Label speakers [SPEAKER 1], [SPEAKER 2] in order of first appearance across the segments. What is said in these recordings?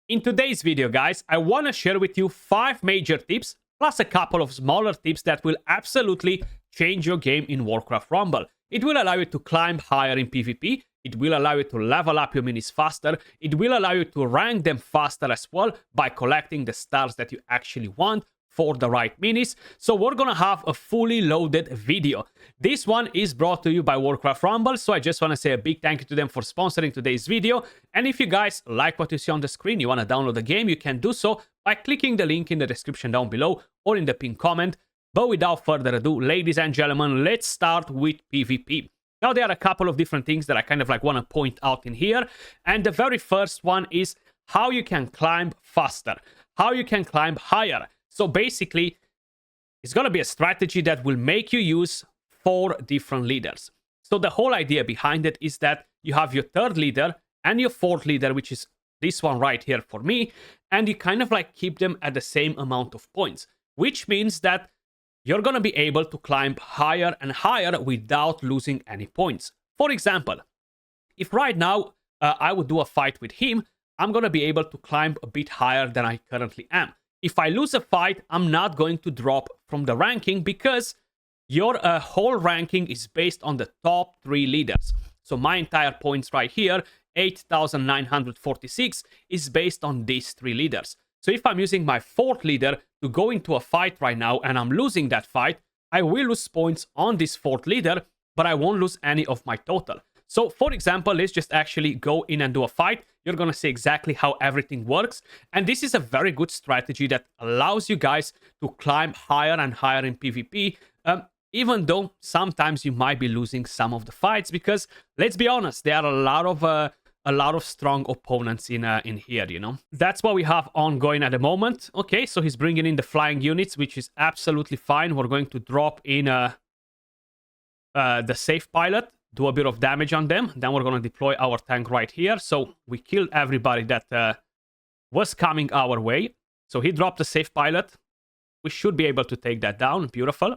[SPEAKER 1] In today's video, guys, I want to share with you 5 major tips, plus a couple of smaller tips that will absolutely change your game in Warcraft Rumble. It will allow you to climb higher in PvP, it will allow you to level up your minis faster, it will allow you to rank them faster as well by collecting the stars that you actually want for the right minis. So we're gonna have a fully loaded video. This one is brought to you by Warcraft Rumble, so I just want to say a big thank you to them for sponsoring today's video. And if you guys like what you see on the screen, you want to download the game, you can do so by clicking the link in the description down below or in the pinned comment. But without further ado, ladies and gentlemen, let's start with PvP. Now, there are a couple of different things that I kind of want to point out in here. And the very first one is how you can climb faster, how you can climb higher. So basically, it's going to be a strategy that will make you use 4 different leaders. So the whole idea behind it is that you have your 3rd leader and your 4th leader, which is this one right here for me. And you kind of keep them at the same amount of points, which means that you're going to be able to climb higher and higher without losing any points. For example, if right now I would do a fight with him, I'm going to be able to climb a bit higher than I currently am. If I lose a fight, I'm not going to drop from the ranking because your whole ranking is based on the top 3 leaders. So my entire points right here, 8,946, is based on these 3 leaders. So if I'm using my 4th leader to go into a fight right now and I'm losing that fight, I will lose points on this 4th leader, but I won't lose any of my total. So, for example, let's just actually go in and do a fight. You're going to see exactly how everything works. And this is a very good strategy that allows you guys to climb higher and higher in PvP, even though sometimes you might be losing some of the fights because, let's be honest, there are a lot of strong opponents in here, you know. That's what we have ongoing at the moment. Okay, so he's bringing in the flying units, which is absolutely fine. We're going to drop in the safe pilot, do a bit of damage on them. Then we're going to deploy our tank right here. So we killed everybody that was coming our way. So he dropped the safe pilot. We should be able to take that down. Beautiful.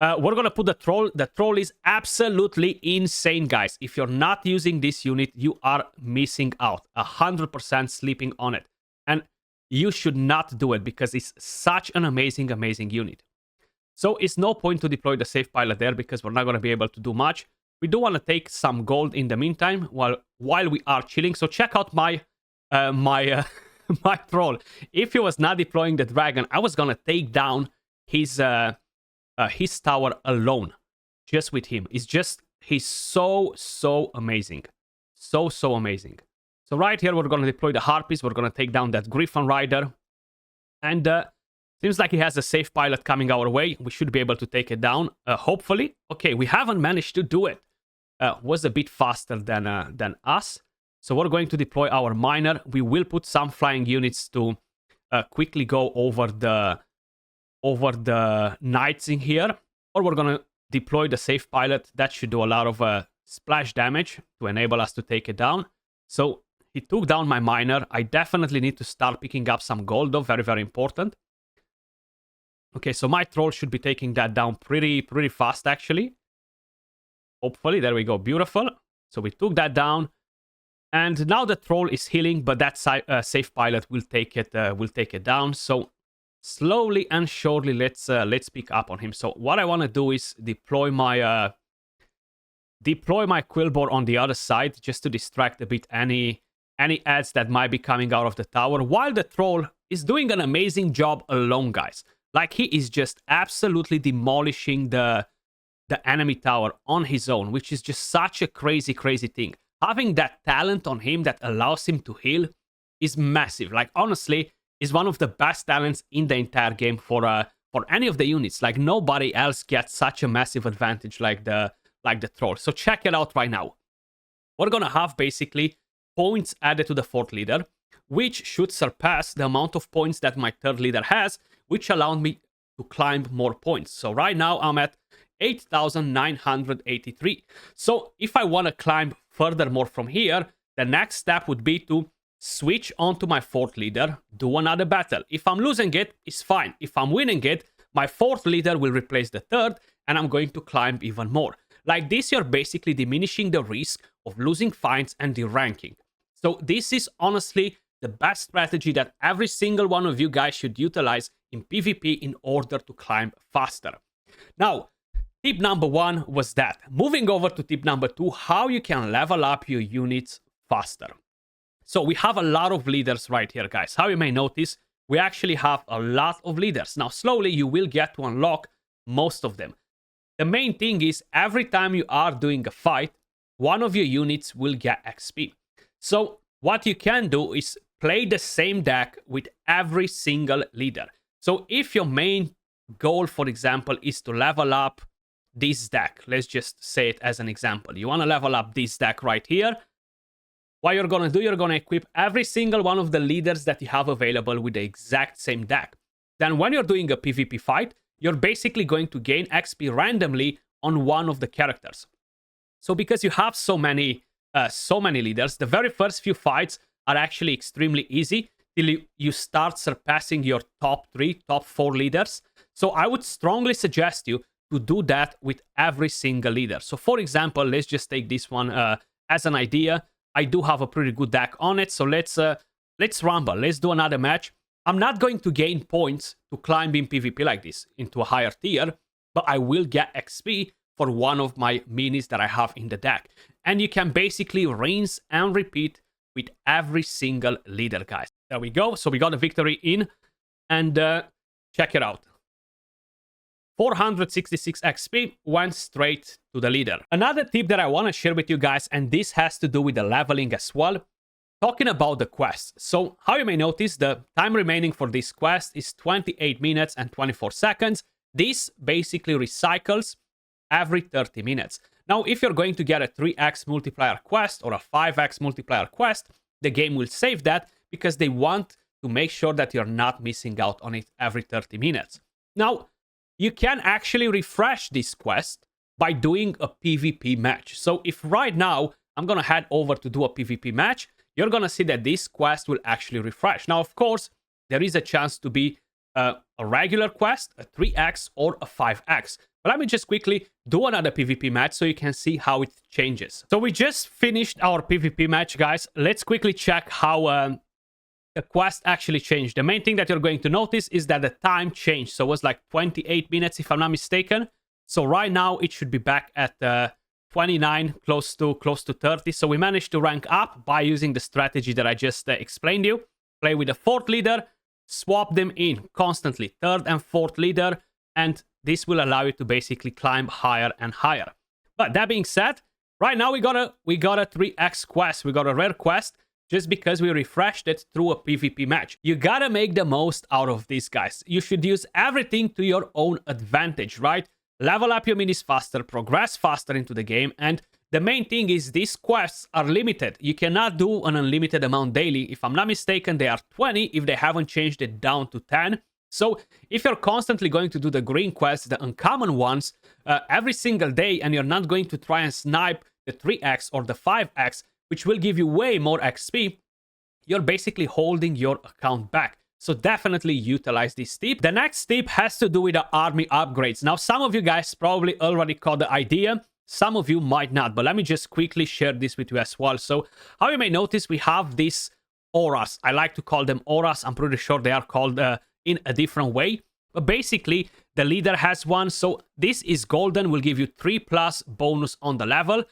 [SPEAKER 1] We're going to put the troll. The troll is absolutely insane, guys. If you're not using this unit, you are missing out. 100% sleeping on it. And you should not do it because it's such an amazing, amazing unit. So it's no point to deploy the safe pilot there because we're not going to be able to do much. We do want to take some gold in the meantime while we are chilling. So check out my my troll. If he was not deploying the dragon, I was going to take down his tower alone, just with him. He's so amazing. So amazing. So right here, we're going to deploy the Harpies. We're going to take down that Griffin Rider. And seems like he has a safe pilot coming our way. We should be able to take it down, hopefully. Okay, we haven't managed to do it. Was a bit faster than us. So we're going to deploy our miner. We will put some flying units to quickly go over the knights in here, or we're gonna deploy the safe pilot. That should do a lot of splash damage to enable us to take it down. So he took down my miner. I definitely need to start picking up some gold though, very important. Okay, so my troll should be taking that down pretty fast actually. Hopefully, there we go, beautiful. So we took that down, and now the troll is healing, but that safe pilot will take it down. So slowly and surely, let's pick up on him. So what I want to do is deploy my Quillbore on the other side, just to distract a bit any ads that might be coming out of the tower, while the troll is doing an amazing job alone, guys. Like, he is just absolutely demolishing the enemy tower on his own, which is just such a crazy thing. Having that talent on him that allows him to heal is massive. Like, honestly, is one of the best talents in the entire game for any of the units. Like, nobody else gets such a massive advantage like the troll. So check it out right now. We're gonna have basically points added to the 4th leader, which should surpass the amount of points that my 3rd leader has, which allowed me to climb more points. So right now I'm at 8,983. So if I want to climb furthermore from here, the next step would be to switch onto my 4th leader, do another battle. If I'm losing it, it's fine. If I'm winning it, my 4th leader will replace the 3rd, and I'm going to climb even more. Like this, you're basically diminishing the risk of losing fights and deranking. So this is honestly the best strategy that every single one of you guys should utilize in PvP in order to climb faster. Now, tip number 1 was that. Moving over to tip number 2, how you can level up your units faster. So we have a lot of leaders right here, guys. How you may notice, we actually have a lot of leaders. Now, slowly you will get to unlock most of them. The main thing is every time you are doing a fight, one of your units will get XP. So what you can do is play the same deck with every single leader. So if your main goal, for example, is to level up this deck, let's just say it as an example. You want to level up this deck right here. What you're going to do, you're going to equip every single one of the leaders that you have available with the exact same deck. Then when you're doing a PvP fight, you're basically going to gain XP randomly on one of the characters. So because you have so many leaders, the very first few fights are actually extremely easy till you start surpassing your top 3, top 4 leaders. So I would strongly suggest you to do that with every single leader. So for example, let's just take this one as an idea. I do have a pretty good deck on it, so let's rumble. Let's do another match. I'm not going to gain points to climb in PvP like this into a higher tier, but I will get XP for one of my minis that I have in the deck. And you can basically rinse and repeat with every single leader, guys. There we go. So we got a victory in, and check it out. 466 XP went straight to the leader. Another tip that I want to share with you guys, and this has to do with the leveling as well, talking about the quest. So how you may notice, the time remaining for this quest is 28 minutes and 24 seconds. This basically recycles every 30 minutes. Now, if you're going to get a 3x multiplier quest or a 5x multiplier quest, the game will save that because they want to make sure that you're not missing out on it every 30 minutes. Now, you can actually refresh this quest by doing a PvP match. So if right now I'm going to head over to do a PvP match, you're going to see that this quest will actually refresh. Now, of course, there is a chance to be a regular quest, a 3x or a 5x. But let me just quickly do another PvP match so you can see how it changes. So we just finished our PvP match, guys. Let's quickly check how the quest actually changed. The main thing that you're going to notice is that the time changed. So it was like 28 minutes, if I'm not mistaken. So right now it should be back at 29, close to 30. So we managed to rank up by using the strategy that I just explained to you. Play with the 4th leader, swap them in constantly, 3rd and 4th leader, and this will allow you to basically climb higher and higher. But that being said, right now we got a 3x quest. We got a rare quest just because we refreshed it through a PvP match. You gotta make the most out of this, guys. You should use everything to your own advantage, right? Level up your minis faster, progress faster into the game, and the main thing is these quests are limited. You cannot do an unlimited amount daily. If I'm not mistaken, they are 20 if they haven't changed it down to 10. So if you're constantly going to do the green quests, the uncommon ones, every single day, and you're not going to try and snipe the 3x or the 5x, which will give you way more XP, you're basically holding your account back. So definitely utilize this tip. The next tip has to do with the army upgrades. Now, some of you guys probably already caught the idea. Some of you might not, but let me just quickly share this with you as well. So how you may notice, we have these auras. I like to call them auras. I'm pretty sure they are called in a different way. But basically, the leader has one. So this is golden, will give you 3+ bonus on the level.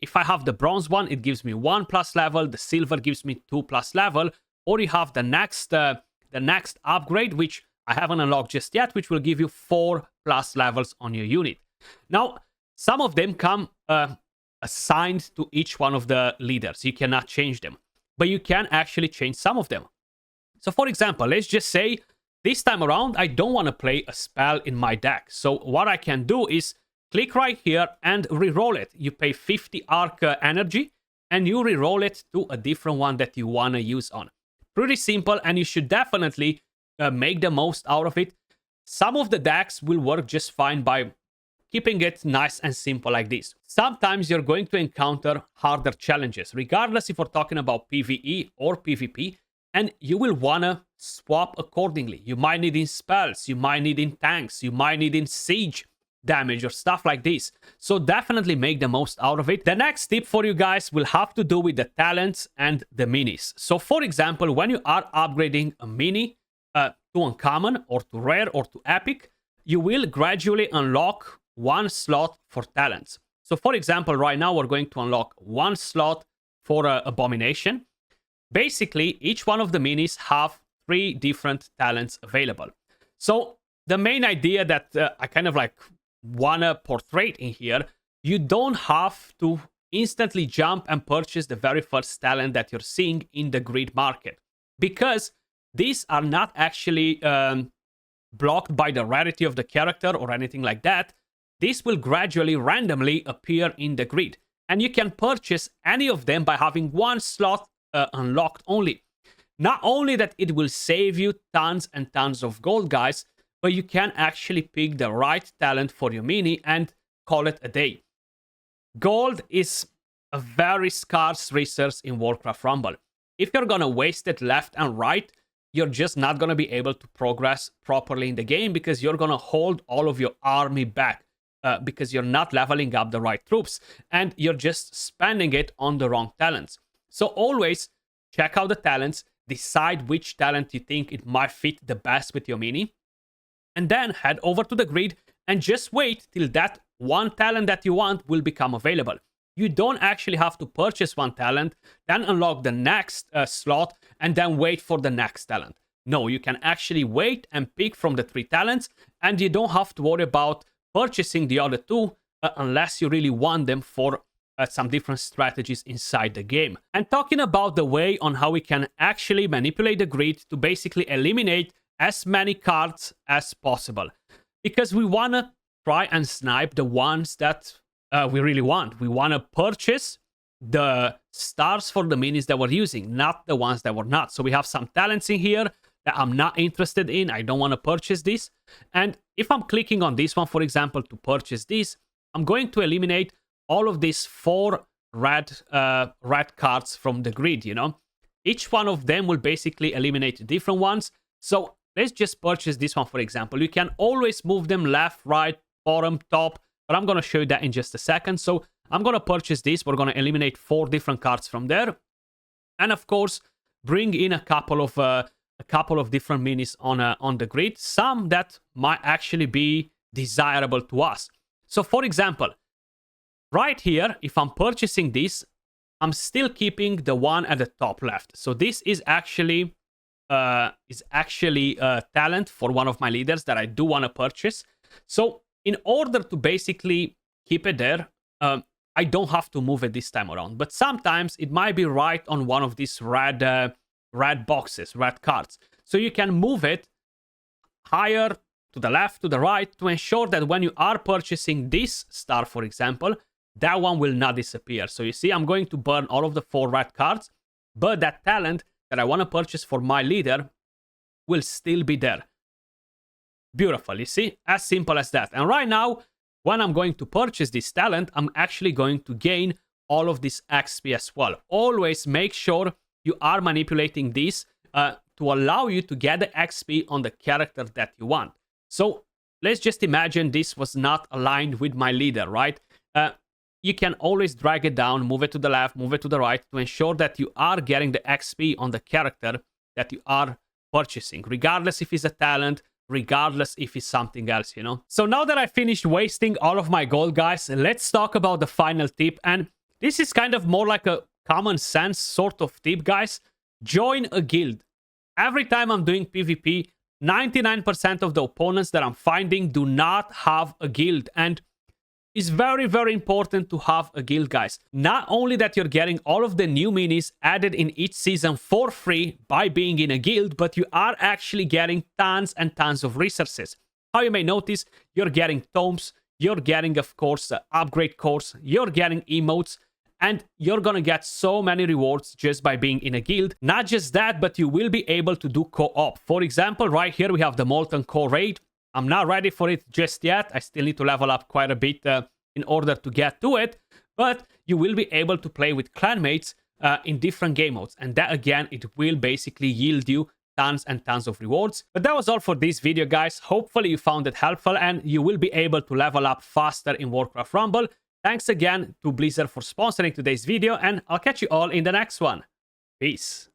[SPEAKER 1] If I have the bronze one, it gives me 1+ level. The silver gives me 2+ level. Or you have the next upgrade, which I haven't unlocked just yet, which will give you 4+ levels on your unit. Now, some of them come assigned to each one of the leaders. You cannot change them, but you can actually change some of them. So for example, let's just say this time around, I don't want to play a spell in my deck. So what I can do is click right here and reroll it. You pay 50 arc energy and you reroll it to a different one that you want to use on. Pretty simple, and you should definitely make the most out of it. Some of the decks will work just fine by keeping it nice and simple like this. Sometimes you're going to encounter harder challenges, regardless if we're talking about PvE or PvP, and you will want to swap accordingly. You might need in spells, you might need in tanks, you might need in siege. damage or stuff like this. So definitely make the most out of it. The next tip for you guys will have to do with the talents and the minis. So for example, when you are upgrading a mini to uncommon or to rare or to epic, you will gradually unlock one slot for talents. So for example, right now we're going to unlock one slot for abomination. Basically, each one of the minis have 3 different talents available. So the main idea that I kind of like wanna portray in here, you don't have to instantly jump and purchase the very first talent that you're seeing in the grid market, because these are not actually blocked by the rarity of the character or anything like that. This will gradually randomly appear in the grid, and you can purchase any of them by having one slot unlocked only. Not only that it will save you tons and tons of gold, guys, but you can actually pick the right talent for your mini and call it a day. Gold is a very scarce resource in Warcraft Rumble. If you're gonna waste it left and right, you're just not gonna be able to progress properly in the game, because you're gonna hold all of your army back because you're not leveling up the right troops and you're just spending it on the wrong talents. So always check out the talents, decide which talent you think it might fit the best with your mini, and then head over to the grid and just wait till that one talent that you want will become available. You don't actually have to purchase one talent, then unlock the next slot, and then wait for the next talent. No, you can actually wait and pick from the 3 talents, and you don't have to worry about purchasing the other 2 unless you really want them for some different strategies inside the game. And talking about the way on how we can actually manipulate the grid to basically eliminate as many cards as possible, because we want to try and snipe the ones that we really want. We want to purchase the stars for the minis that we're using, not the ones that we're not. So we have some talents in here that I'm not interested in. I don't want to purchase this. And if I'm clicking on this one, for example, to purchase this, I'm going to eliminate all of these 4 red cards from the grid, you know. Each one of them will basically eliminate different ones. So let's just purchase this one, for example. You can always move them left, right, bottom, top, but I'm going to show you that in just a second. So I'm going to purchase this. We're going to eliminate 4 different cards from there. And of course, bring in a couple of different minis on the grid. Some that might actually be desirable to us. So for example, right here, if I'm purchasing this, I'm still keeping the one at the top left. So this is actually a talent for one of my leaders that I do want to purchase. So in order to basically keep it there, I don't have to move it this time around. But sometimes it might be right on one of these red boxes, red cards. So you can move it higher, to the left, to the right, to ensure that when you are purchasing this star, for example, that one will not disappear. So you see, I'm going to burn all of the 4 red cards, but that talent that I want to purchase for my leader will still be there. Beautiful, you see? As simple as that. And right now, when I'm going to purchase this talent, I'm actually going to gain all of this XP as well. Always make sure you are manipulating this to allow you to get the XP on the character that you want. So let's just imagine this was not aligned with my leader, right? You can always drag it down, move it to the left, move it to the right to ensure that you are getting the XP on the character that you are purchasing, regardless if it's a talent, regardless if it's something else, you know? So now that I finished wasting all of my gold, guys, let's talk about the final tip. And this is kind of more like a common sense sort of tip, guys. Join a guild. Every time I'm doing PvP, 99% of the opponents that I'm finding do not have a guild. And it's very, very important to have a guild, guys. Not only that you're getting all of the new minis added in each season for free by being in a guild, but you are actually getting tons and tons of resources. How you may notice, you're getting tomes, you're getting, of course, upgrade cores, you're getting emotes, and you're gonna get so many rewards just by being in a guild. Not just that, but you will be able to do co-op. For example, right here we have the Molten Core raid. I'm not ready for it just yet. I still need to level up quite a bit in order to get to it. But you will be able to play with clanmates in different game modes. And that, again, it will basically yield you tons and tons of rewards. But that was all for this video, guys. Hopefully you found it helpful and you will be able to level up faster in Warcraft Rumble. Thanks again to Blizzard for sponsoring today's video, and I'll catch you all in the next one. Peace.